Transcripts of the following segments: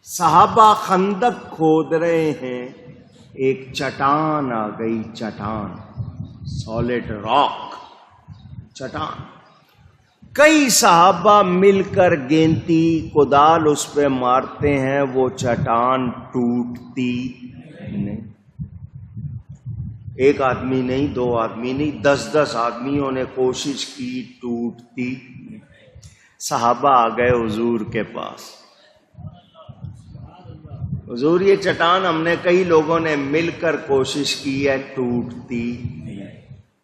صحابہ خندق کھود رہے ہیں، ایک چٹان آ گئی، چٹان، سالڈ راک، چٹان۔ کئی صحابہ مل کر گینتی کدال اس پہ مارتے ہیں، وہ چٹان ٹوٹتی نہیں۔ ایک آدمی نہیں، دو آدمی نہیں، 10 آدمیوں نے کوشش کی، ٹوٹتی۔ صحابہ آ گئے حضور کے پاس، حضور یہ چٹان ہم نے کئی لوگوں نے مل کر کوشش کی ہے، ٹوٹتی۔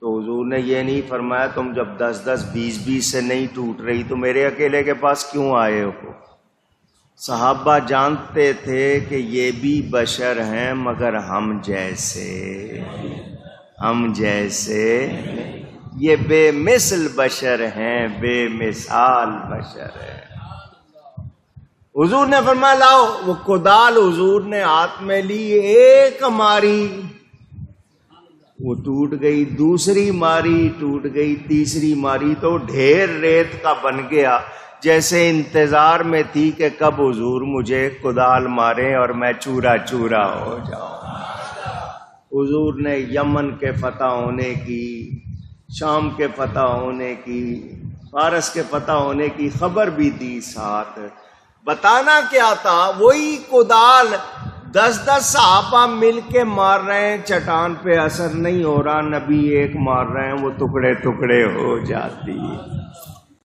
تو حضور نے یہ نہیں فرمایا تم جب 10 20 سے نہیں ٹوٹ رہی تو میرے اکیلے کے پاس کیوں آئے ہو؟ صحابہ جانتے تھے کہ یہ بھی بشر ہیں مگر ہم جیسے یہ بے مثل بشر ہیں، بے مثال بشر ہیں۔ حضور نے فرمایا لاؤ، وہ کدال حضور نے ہاتھ میں لی، ایک ماری وہ ٹوٹ گئی، دوسری ماری ٹوٹ گئی، تیسری ماری تو ڈھیر ریت کا بن گیا، جیسے انتظار میں تھی کہ کب حضور مجھے کدال مارے اور میں چورا چورا ہو جاؤں۔ حضور نے یمن کے فتح ہونے کی، شام کے فتح ہونے کی، فارس کے فتح ہونے کی خبر بھی دی ساتھ۔ بتانا کیا تھا؟ وہی کدال 10 صحابہ مل کے مار رہے ہیں، چٹان پہ اثر نہیں ہو رہا، نبی ایک مار رہے ہیں، وہ ٹکڑے ٹکڑے ہو جاتی ہے۔